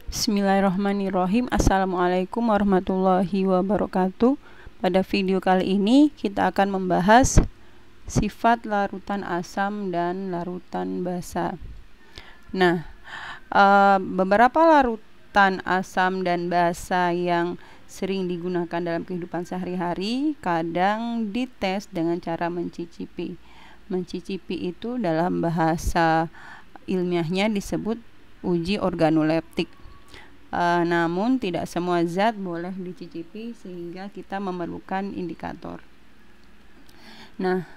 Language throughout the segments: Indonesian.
Bismillahirrahmanirrahim. Assalamualaikum warahmatullahi wabarakatuh. Pada video kali ini kita akan membahas sifat larutan asam dan larutan basa. Nah, beberapa larutan asam dan basa yang sering digunakan dalam kehidupan sehari-hari kadang dites dengan cara mencicipi. Mencicipi itu dalam bahasa ilmiahnya disebut uji organoleptik. Namun tidak semua zat boleh dicicipi sehingga kita memerlukan indikator. Nah,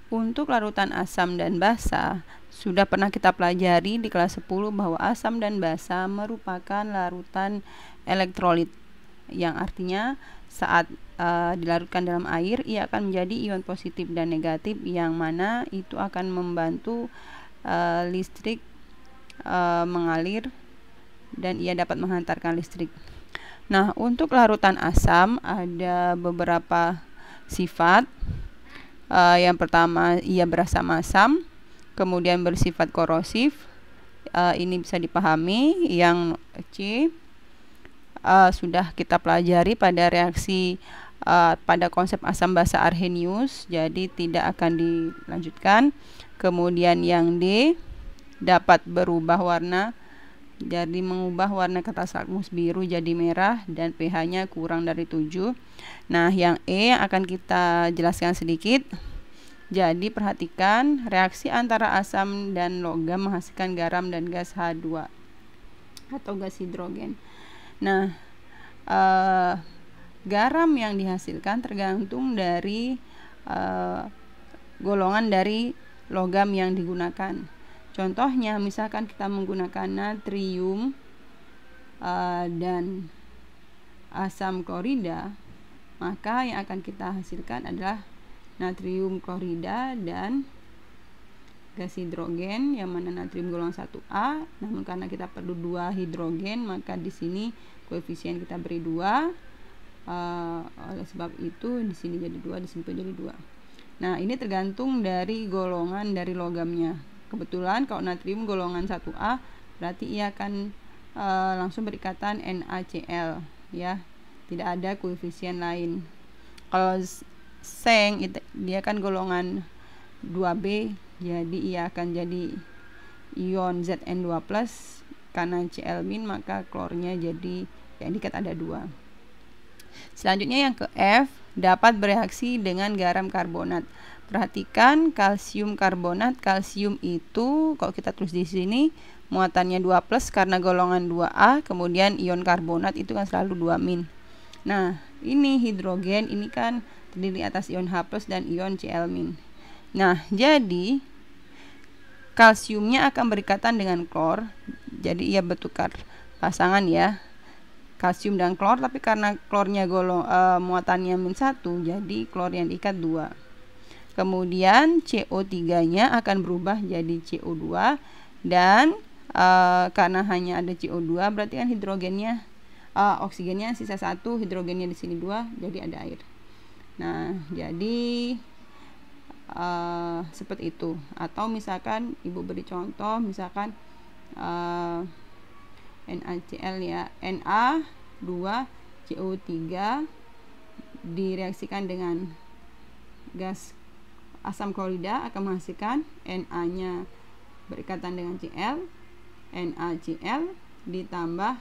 untuk larutan asam dan basa sudah pernah kita pelajari di kelas 10 bahwa asam dan basa merupakan larutan elektrolit, yang artinya saat dilarutkan dalam air ia akan menjadi ion positif dan negatif, yang mana itu akan membantu listrik mengalir dan ia dapat menghantarkan listrik. Nah, untuk larutan asam ada beberapa sifat. Yang pertama, ia berasam asam, kemudian bersifat korosif. Ini bisa dipahami. Yang C sudah kita pelajari pada reaksi pada konsep asam basa Arrhenius, jadi tidak akan dilanjutkan. Kemudian yang D dapat berubah warna, jadi mengubah warna kertas lakmus biru jadi merah dan pH-nya kurang dari 7. Nah, yang E akan kita jelaskan sedikit. Jadi perhatikan, reaksi antara asam dan logam menghasilkan garam dan gas H2 atau gas hidrogen. Nah, garam yang dihasilkan tergantung dari golongan dari logam yang digunakan. Contohnya, misalkan kita menggunakan natrium dan asam klorida, maka yang akan kita hasilkan adalah natrium klorida dan gas hidrogen, yang mana natrium golongan 1A. Namun karena kita perlu 2 hidrogen, maka di sini koefisien kita beri 2. Oleh sebab itu di sini jadi 2, di sini jadi 2. Nah, ini tergantung dari golongan dari logamnya. Kebetulan kalau natrium golongan 1A berarti ia akan langsung berikatan NaCl, ya. Tidak ada koefisien lain. Kalau seng dia kan golongan 2B, jadi ia akan jadi ion Zn2+, karena Cl-, maka klornya jadi yang dikat ada 2. Selanjutnya yang ke F, dapat bereaksi dengan garam karbonat. Perhatikan kalsium karbonat. Kalsium itu kalau kita tulis di sini muatannya 2+ karena golongan 2A, kemudian ion karbonat itu kan selalu 2-. Nah, ini hidrogen ini kan terdiri atas ion H+ dan ion Cl-. Nah, jadi kalsiumnya akan berikatan dengan klor. Jadi ia bertukar pasangan, ya. Kalsium dan klor, tapi karena klornya muatannya -1, jadi klor yang diikat 2. Kemudian CO3-nya akan berubah jadi CO2, dan karena hanya ada CO2 berarti kan hidrogennya oksigennya sisa 1, hidrogennya di sini 2, jadi ada air. Nah, jadi seperti itu. Atau misalkan ibu beri contoh, misalkan NaCl, ya, Na2CO3 direaksikan dengan gas asam klorida akan menghasilkan Na-nya berikatan dengan Cl, NaCl ditambah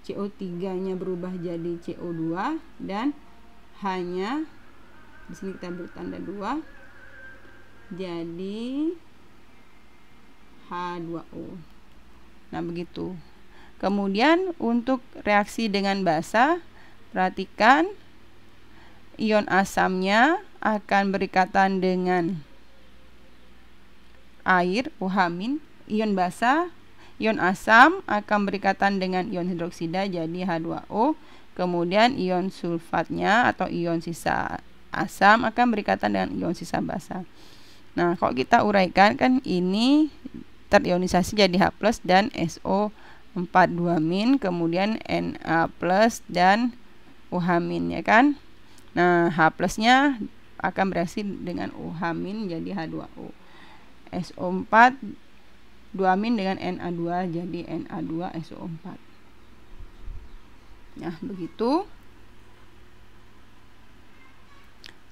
CO3-nya berubah jadi CO2, dan hanya di sini kita beri tanda 2 jadi H2O. Nah, begitu. Kemudian untuk reaksi dengan basa, perhatikan ion asamnya akan berikatan dengan air OH-. Ion basa, ion asam akan berikatan dengan ion hidroksida jadi H2O. Kemudian ion sulfatnya atau ion sisa asam akan berikatan dengan ion sisa basa. Nah, kalau kita uraikan kan ini terionisasi jadi H+ dan SO4 2-, kemudian Na+ dan OH-, ya kan. Nah, H+-nya akan bereaksi dengan OH- jadi H2O. SO4 2- dengan Na2 jadi Na2SO4. Nah, begitu.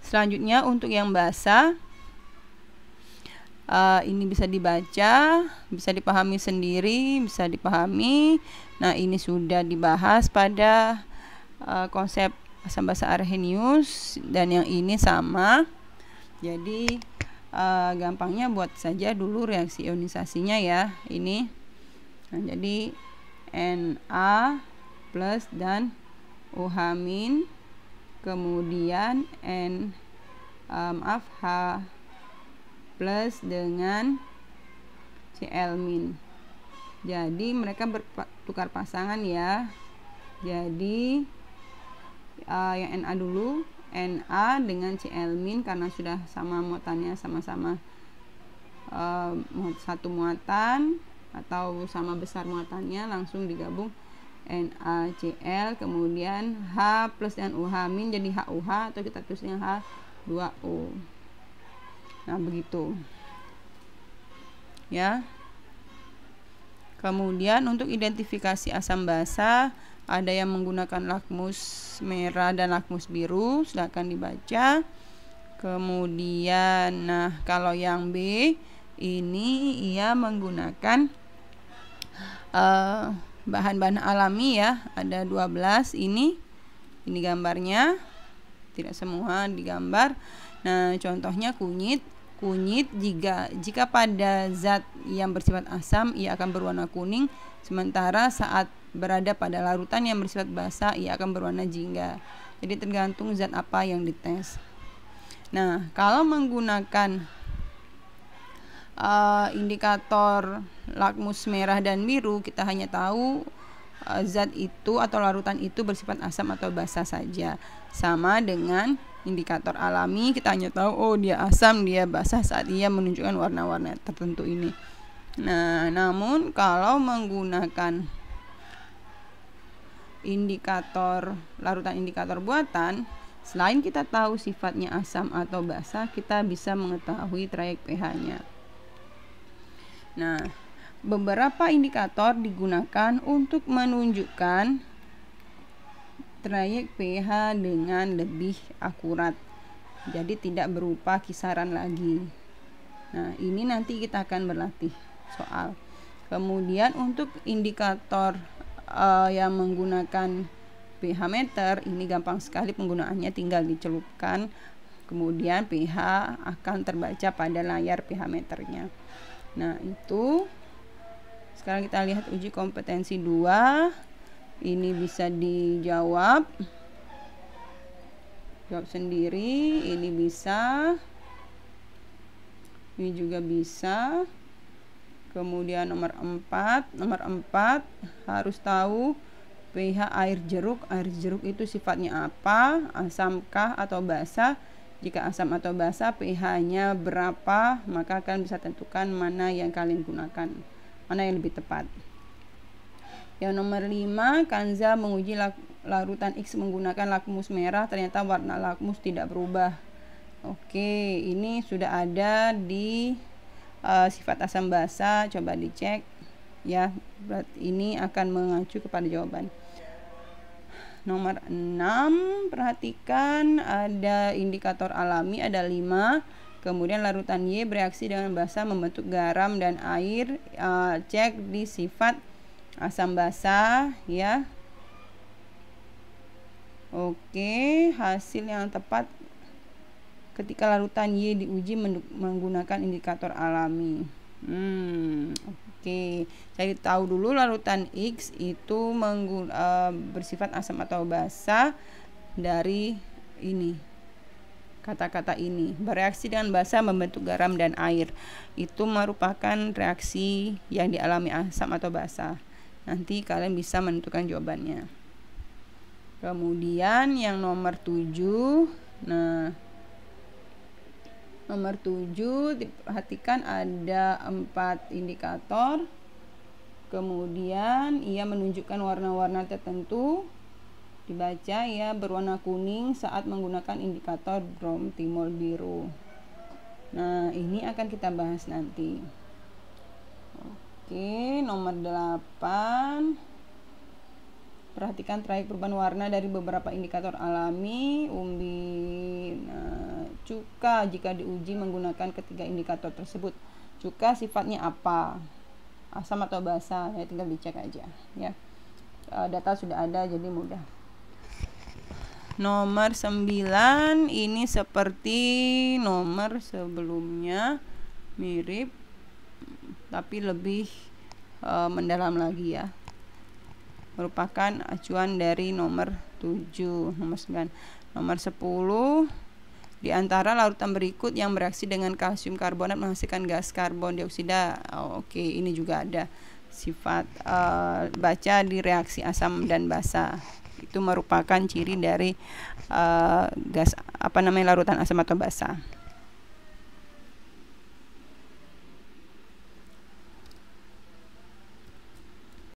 Selanjutnya untuk yang basah, ini bisa dibaca, bisa dipahami sendiri, bisa dipahami. Nah, ini sudah dibahas pada konsep asam basa Arrhenius, dan yang ini sama. Jadi gampangnya buat saja dulu reaksi ionisasinya ya. Ini. Nah, jadi Na plus dan OH min, kemudian H plus dengan Cl min. Jadi mereka bertukar pasangan ya. Jadi yang Na dulu, Na dengan Cl min, karena sudah sama muatannya, sama-sama satu muatan atau sama besar muatannya, langsung digabung NaCl, kemudian H plus dan OH min jadi HOH, atau kita tulisnya H2O. Nah, begitu ya. Kemudian untuk identifikasi asam basa, ada yang menggunakan lakmus merah dan lakmus biru, silakan dibaca. Kemudian nah, kalau yang B ini ia menggunakan bahan-bahan alami ya, ada 12 ini gambarnya, tidak semua digambar. Nah, contohnya kunyit jika pada zat yang bersifat asam ia akan berwarna kuning, sementara saat berada pada larutan yang bersifat basa ia akan berwarna jingga. Jadi tergantung zat apa yang dites. Nah, kalau menggunakan indikator lakmus merah dan biru, kita hanya tahu zat itu atau larutan itu bersifat asam atau basa saja. Sama dengan indikator alami, kita hanya tahu oh dia asam, dia basa saat ia menunjukkan warna-warna tertentu ini. Nah, namun kalau menggunakan larutan indikator buatan, selain kita tahu sifatnya asam atau basa, kita bisa mengetahui trayek pH-nya. Nah, beberapa indikator digunakan untuk menunjukkan trayek pH dengan lebih akurat. Jadi tidak berupa kisaran lagi. Nah, ini nanti kita akan berlatih soal. Kemudian untuk indikator yang menggunakan pH meter, ini gampang sekali penggunaannya, tinggal dicelupkan, kemudian pH akan terbaca pada layar pH meternya. Nah, itu sekarang kita lihat uji kompetensi 2. Ini bisa dijawab, jawab sendiri, ini bisa, ini juga bisa. Kemudian nomor 4 harus tahu pH air jeruk. Air jeruk itu sifatnya apa? Asamkah atau basa? Jika asam atau basa, pH-nya berapa? Maka kalian bisa tentukan mana yang kalian gunakan, mana yang lebih tepat. Yang nomor 5, Kanza menguji larutan X menggunakan lakmus merah, ternyata warna lakmus tidak berubah. Oke, ini sudah ada di sifat asam basa, coba dicek ya. Berarti ini akan mengacu kepada jawaban. Nomor 6, perhatikan ada indikator alami, ada 5. Kemudian larutan Y bereaksi dengan basa membentuk garam dan air. Cek di sifat asam basa ya. Oke, hasil yang tepat ketika larutan Y diuji menggunakan indikator alami. Oke, cari tahu dulu larutan X itu bersifat asam atau basa dari ini. Kata-kata ini, bereaksi dengan basa membentuk garam dan air. Itu merupakan reaksi yang dialami asam atau basa. Nanti kalian bisa menentukan jawabannya. Kemudian yang nomor 7. Nah, nomor 7 diperhatikan ada 4 indikator. Kemudian ia menunjukkan warna-warna tertentu. Dibaca ya, berwarna kuning saat menggunakan indikator bromtimol biru. Nah, ini akan kita bahas nanti. Oke, nomor 8. Perhatikan trayek perubahan warna dari beberapa indikator alami, cuka jika diuji menggunakan ketiga indikator tersebut. Cuka sifatnya apa? Asam atau basa? Ya tinggal dicek aja ya. Data sudah ada jadi mudah. Nomor 9 ini seperti nomor sebelumnya, mirip tapi lebih mendalam lagi ya. Merupakan acuan dari nomor 7, nomor 9. Nomor 10, di antara larutan berikut yang bereaksi dengan kalsium karbonat menghasilkan gas karbon dioksida. Oke, ini juga ada sifat baca di reaksi asam dan basa. Itu merupakan ciri dari gas larutan asam atau basa.